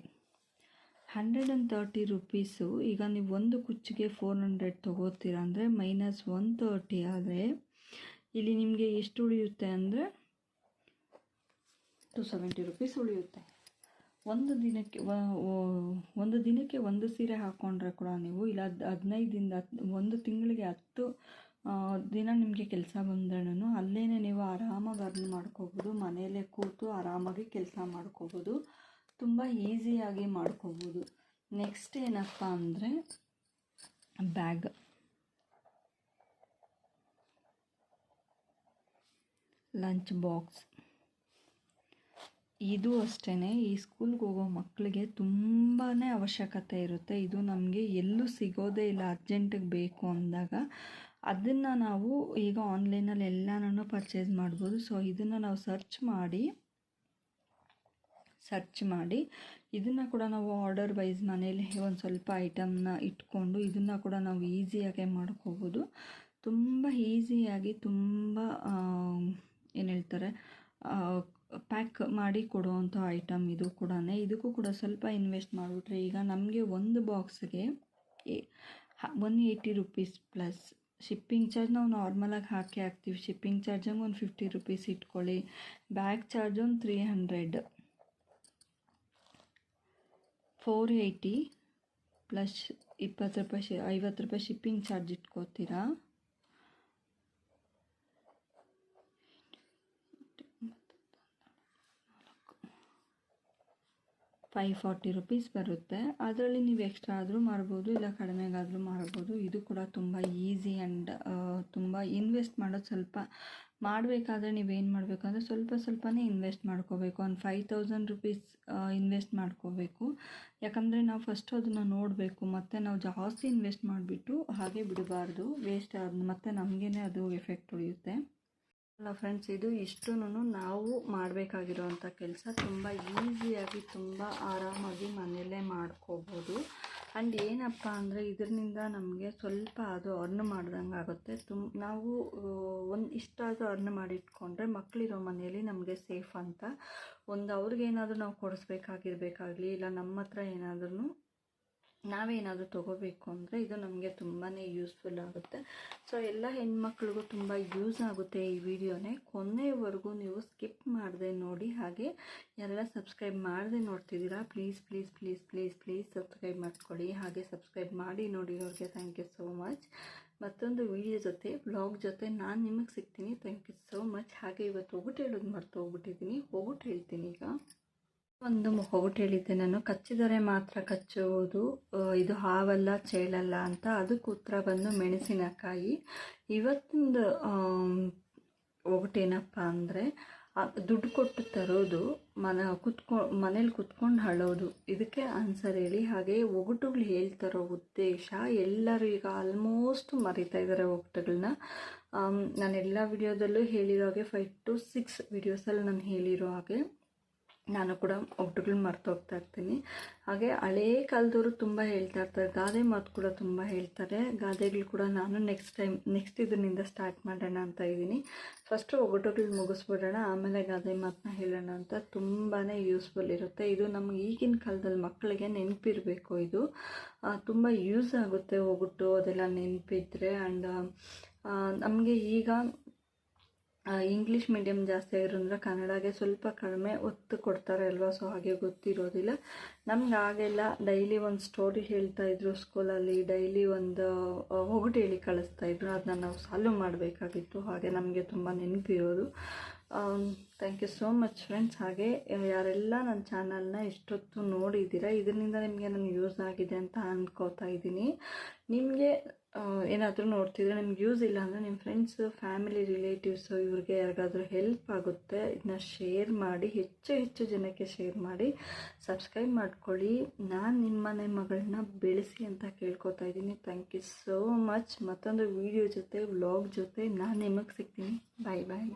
130 ರುಪೀಸು. ಈಗ ನೀವು ಒಂದು ಕುಚ್ಚಿಗೆ 400 ತೊಗೋತೀರಾ ಅಂದರೆ ಮೈನಸ್ 130 ಆದರೆ ಇಲ್ಲಿ ನಿಮಗೆ ಎಷ್ಟು ಉಳಿಯುತ್ತೆ ಅಂದರೆ 270 ರುಪೀಸ್ ಉಳಿಯುತ್ತೆ. ಒಂದು ದಿನಕ್ಕೆ ಒಂದು ಸೀರೆ ಹಾಕ್ಕೊಂಡ್ರೆ ಕೂಡ ನೀವು ಇಲ್ಲ 15ರಿಂದ ಒಂದು ತಿಂಗಳಿಗೆ 10 ದಿನ ನಿಮಗೆ ಕೆಲಸ ಬಂದ್ರೂ ಅಲ್ಲೇ ನೀವು ಆರಾಮಾಗಿ ಅರ್ನ್ ಮಾಡ್ಕೋಬೋದು. ಮನೆಯಲ್ಲೇ ಕೂತು ಆರಾಮಾಗಿ ಕೆಲಸ ಮಾಡ್ಕೋಬೋದು, ತುಂಬ ಈಸಿಯಾಗಿ ಮಾಡ್ಕೋಬೋದು. ನೆಕ್ಸ್ಟ್ ಏನಪ್ಪ ಅಂದರೆ ಬ್ಯಾಗ್. ಲಂಚ್ ಬಾಕ್ಸ್, ಇದು ಅಷ್ಟೇ ಈ ಸ್ಕೂಲ್ಗೆ ಹೋಗೋ ಮಕ್ಕಳಿಗೆ ತುಂಬಾ ಅವಶ್ಯಕತೆ ಇರುತ್ತೆ. ಇದು ನಮಗೆ ಎಲ್ಲೂ ಸಿಗೋದೇ ಇಲ್ಲ. ಅರ್ಜೆಂಟಿಗೆ ಬೇಕು ಅಂದಾಗ ಅದನ್ನು ನಾವು ಈಗ ಆನ್ಲೈನಲ್ಲಿ ಎಲ್ಲನೂ ಪರ್ಚೇಸ್ ಮಾಡ್ಬೋದು. ಸೊ ಇದನ್ನು ನಾವು ಸರ್ಚ್ ಮಾಡಿ ಇದನ್ನು ಕೂಡ ನಾವು ಆರ್ಡರ್ ವೈಸ್ ಮನೇಲಿ ಒಂದು ಸ್ವಲ್ಪ ಐಟಮ್ನ ಇಟ್ಕೊಂಡು ಇದನ್ನು ಕೂಡ ನಾವು ಈಸಿಯಾಗೆ ಮಾಡ್ಕೋಬೋದು. ತುಂಬ ಈಸಿಯಾಗಿ ತುಂಬ ಏನು ಹೇಳ್ತಾರೆ ಪ್ಯಾಕ್ ಮಾಡಿ ಕೊಡುವಂಥ ಐಟಮ್ ಇದು ಕೂಡ. ಇದಕ್ಕೂ ಕೂಡ ಸ್ವಲ್ಪ ಇನ್ವೆಸ್ಟ್ ಮಾಡಿಬಿಟ್ರೆ ಈಗ ನಮಗೆ ಒಂದು ಬಾಕ್ಸ್ಗೆ 180 ರುಪೀಸ್ ಪ್ಲಸ್ ಶಿಪ್ಪಿಂಗ್ ಚಾರ್ಜ್ ನಾವು ನಾರ್ಮಲಾಗಿ ಹಾಕ್ತೀವಿ. ಶಿಪ್ಪಿಂಗ್ ಚಾರ್ಜಂಗೆ ಒಂದು 50 ರುಪೀಸ್ ಇಟ್ಕೊಳ್ಳಿ. ಬ್ಯಾಗ್ ಚಾರ್ಜ್ ಒಂದು 300, 480 ಪ್ಲಸ್ 20 ರೂಪಾಯಿ 50 ರೂಪಾಯಿ ಶಿಪ್ಪಿಂಗ್ ಚಾರ್ಜ್ ಇಟ್ಕೋತೀರಾ. 540 ರುಪೀಸ್ ಬರುತ್ತೆ. ಅದರಲ್ಲಿ ನೀವು ಎಕ್ಸ್ಟ್ರಾ ಆದರೂ ಮಾಡ್ಬೋದು, ಇಲ್ಲ ಕಡಿಮೆಗಾದರೂ ಮಾಡ್ಬೋದು. ಇದು ಕೂಡ ತುಂಬ ಈಸಿ ಆ್ಯಂಡ್ ತುಂಬ ಇನ್ವೆಸ್ಟ್ ಮಾಡೋದು ಸ್ವಲ್ಪ ಮಾಡಬೇಕಾದ್ರೆ ನೀವೇನು ಮಾಡಬೇಕು ಅಂದರೆ ಸ್ವಲ್ಪನೇ ಇನ್ವೆಸ್ಟ್ ಮಾಡ್ಕೋಬೇಕು. ಒಂದು 5000 ರುಪೀಸ್ ಇನ್ವೆಸ್ಟ್ ಮಾಡ್ಕೋಬೇಕು. ಯಾಕಂದರೆ ನಾವು ಫಸ್ಟ್ ಅದನ್ನು ನೋಡಬೇಕು, ಮತ್ತು ನಾವು ಜಾಸ್ತಿ ಇನ್ವೆಸ್ಟ್ ಮಾಡಿಬಿಟ್ಟು ಹಾಗೆ ಬಿಡಬಾರ್ದು. ವೇಸ್ಟ್ ಮತ್ತು ನಮಗೇ ಅದು ಎಫೆಕ್ಟ್ ಉಳಿಯುತ್ತೆ ಅಲ್ಲ ಫ್ರೆಂಡ್ಸ್. ಇದು ಇಷ್ಟೂ ನಾವು ಮಾಡಬೇಕಾಗಿರೋವಂಥ ಕೆಲಸ ತುಂಬ ಈಸಿಯಾಗಿ ತುಂಬ ಆರಾಮಾಗಿ ಮನೆಯಲ್ಲೇ ಮಾಡ್ಕೋಬೋದು. ಆ್ಯಂಡ್ ಏನಪ್ಪ ಅಂದರೆ ಇದರಿಂದ ನಮಗೆ ಸ್ವಲ್ಪ ಅದು ಅರ್ನ್ ಮಾಡ್ದಂಗೆ ಆಗುತ್ತೆ. ನಾವು ಇಷ್ಟಾದರೂ ಅರ್ನ್ ಮಾಡಿಟ್ಕೊಂಡ್ರೆ ಮಕ್ಕಳಿರೋ ಮನೆಯಲ್ಲಿ ನಮಗೆ ಸೇಫ್ ಅಂತ. ಅವ್ರಿಗೇನಾದರೂ ನಾವು ಕೊಡಿಸ್ಬೇಕಾಗಿರ್ಬೇಕಾಗಲಿ ಇಲ್ಲ ನಮ್ಮ ಹತ್ರ ಏನಾದ್ರೂ ನಾವೇನಾದರೂ ತೊಗೋಬೇಕು ಅಂದರೆ ಇದು ನಮಗೆ ತುಂಬಾ ಯೂಸ್ಫುಲ್ ಆಗುತ್ತೆ. ಸೊ ಎಲ್ಲ ಹೆಣ್ಮಕ್ಳಿಗೂ ತುಂಬ ಯೂಸ್ ಆಗುತ್ತೆ ಈ ವಿಡಿಯೋನೇ. ಕೊನೆಯವರೆಗೂ ನೀವು ಸ್ಕಿಪ್ ಮಾಡದೆ ನೋಡಿ. ಹಾಗೆ ಯಾರೆಲ್ಲ ಸಬ್ಸ್ಕ್ರೈಬ್ ಮಾಡದೆ ನೋಡ್ತಿದ್ದೀರಾ ಪ್ಲೀಸ್ ಸಬ್ಸ್ಕ್ರೈಬ್ ಮಾಡ್ಕೊಳ್ಳಿ. ಹಾಗೆ ಸಬ್ಸ್ಕ್ರೈಬ್ ಮಾಡಿ ನೋಡಿರೋರಿಗೆ ಥ್ಯಾಂಕ್ ಯು ಸೋ ಮಚ್. ಮತ್ತೊಂದು ವಿಡಿಯೋ ಜೊತೆ ವ್ಲಾಗ್ ಜೊತೆ ನಾನು ನಿಮಗೆ ಸಿಗ್ತೀನಿ. Thank you so much. ಹಾಗೆ ಇವತ್ತು ಒಗಟು ಹೇಳೋದು ಮರ್ತು ಹೋಗ್ಬಿಟ್ಟಿದ್ದೀನಿ, ಒಗಟು ಹೇಳ್ತೀನಿ ಈಗ. ಒಂದು ಒಗಟು ಹೇಳಿದ್ದೆ ನಾನು, ಕಚ್ಚಿದರೆ ಮಾತ್ರ ಕಚ್ಚುವುದು, ಇದು ಹಾವಲ್ಲ ಚೇಳಲ್ಲ ಅಂತ. ಅದಕ್ಕೆ ಉತ್ತರ ಬಂದು ಮೆಣಸಿನಕಾಯಿ. ಇವತ್ತೊಂದು ಒಗಟೇನಪ್ಪ ಅಂದರೆ ದುಡ್ಡು ಕೊಟ್ಟು ತರೋದು, ಮನೇಲಿ ಕುತ್ಕೊಂಡು ಅಳೋದು. ಇದಕ್ಕೆ ಆನ್ಸರ್ ಹೇಳಿ. ಹಾಗೆ ಒಗಟುಗಳು ಹೇಳ್ತಾರೋ ಉದ್ದೇಶ ಎಲ್ಲರೂ ಈಗ ಆಲ್ಮೋಸ್ಟ್ ಮರಿತಾ ಇದ್ದಾರೆ ಒಗಟುಗಳನ್ನ. ನಾನು ಎಲ್ಲ ವಿಡಿಯೋದಲ್ಲೂ ಹೇಳಿರೋ ಹಾಗೆ 5 to 6 ವಿಡಿಯೋಸಲ್ಲಿ ನಾನು ಹೇಳಿರೋ ಹಾಗೆ ನಾನು ಕೂಡ ಒಗಟುಗಳು ಮರ್ತೋಗ್ತಾ ಇರ್ತೀನಿ. ಹಾಗೆ ಹಳೇ ಕಾಲದವರು ತುಂಬ ಹೇಳ್ತಾ ಇರ್ತಾರೆ. ಗಾದೆ ಮಾತು ಕೂಡ ತುಂಬ ಹೇಳ್ತಾರೆ. ಗಾದೆಗಳು ಕೂಡ ನಾನು ನೆಕ್ಸ್ಟ್ ಇದರಿಂದ ಸ್ಟಾರ್ಟ್ ಮಾಡೋಣ ಅಂತ ಇದ್ದೀನಿ. ಫಸ್ಟು ಒಗಟುಗಳು ಮುಗಿಸ್ಬಿಡೋಣ, ಆಮೇಲೆ ಗಾದೆ ಮಾತನ್ನ ಹೇಳೋಣ ಅಂತ. ತುಂಬಾ ಯೂಸ್ಫುಲ್ ಇರುತ್ತೆ ಇದು. ನಮ್ಗೆ ಈಗಿನ ಕಾಲದಲ್ಲಿ ಮಕ್ಕಳಿಗೆ ನೆನಪಿರಬೇಕು. ಇದು ತುಂಬ ಯೂಸ್ ಆಗುತ್ತೆ ಒಗಟು ಅದೆಲ್ಲ ನೆನಪಿದ್ರೆ. ಆ್ಯಂಡ್ ನಮಗೆ ಈಗ ಇಂಗ್ಲೀಷ್ ಮೀಡಿಯಮ್ ಜಾಸ್ತಿ ಆಗಿರೋದ್ರಿಂದ ಕನ್ನಡಗೆ ಸ್ವಲ್ಪ ಕಡಿಮೆ ಒತ್ತು ಕೊಡ್ತಾರೆ ಅಲ್ವಾ. ಸೊ ಹಾಗೆ ಗೊತ್ತಿರೋದಿಲ್ಲ ನಮ್ಗೆ. ಆಗೆಲ್ಲ ಡೈಲಿ ಒಂದು ಸ್ಟೋರಿ ಹೇಳ್ತಾಯಿದ್ರು ಸ್ಕೂಲಲ್ಲಿ, ಡೈಲಿ ಒಂದು ಒಗಟು ಹೇಳಿ ಕಳಿಸ್ತಾಯಿದ್ರು. ಅದನ್ನ ನಾವು ಸಾಲ್ವ್ ಮಾಡಬೇಕಾಗಿತ್ತು. ಹಾಗೆ ನಮಗೆ ತುಂಬ ನೆನಪಿರೋದು. Thank you so much friends. ಹಾಗೆ ಯಾರೆಲ್ಲ ನನ್ನ ಚಾನಲ್ನ ಇಷ್ಟೊತ್ತು ನೋಡಿದ್ದೀರಾ, ಇದರಿಂದ ನಿಮಗೆ ನಾನು ಯೂಸ್ ಆಗಿದೆ ಅಂತ ಅಂದ್ಕೋತಾ ಇದ್ದೀನಿ. ನಿಮಗೆ ಏನಾದರೂ ನೋಡ್ತಿದ್ರೆ ನಿಮ್ಗೆ ಯೂಸ್ ಇಲ್ಲ ಅಂದರೆ ನಿಮ್ಮ ಫ್ರೆಂಡ್ಸು ಫ್ಯಾಮಿಲಿ ರಿಲೇಟಿವ್ಸು ಇವ್ರಿಗೆ ಯಾರಿಗಾದ್ರೂ ಹೆಲ್ಪ್ ಆಗುತ್ತೆ. ಇದನ್ನ ಶೇರ್ ಮಾಡಿ, ಹೆಚ್ಚು ಹೆಚ್ಚು ಜನಕ್ಕೆ ಶೇರ್ ಮಾಡಿ, ಸಬ್ಸ್ಕ್ರೈಬ್ ಮಾಡ್ಕೊಳ್ಳಿ. ನಾನು ನಿಮ್ಮ ಮನೆ ಮಗಳನ್ನ ಬೆಳೆಸಿ ಅಂತ ಕೇಳ್ಕೊತಾ ಇದ್ದೀನಿ. Thank you so much. ಮತ್ತೊಂದು ವಿಡಿಯೋ ಜೊತೆ ವ್ಲಾಗ್ ಜೊತೆ ನಾನು ನಿಮಗೆ ಸಿಗ್ತೀನಿ. ಬಾಯ್ ಬಾಯ್.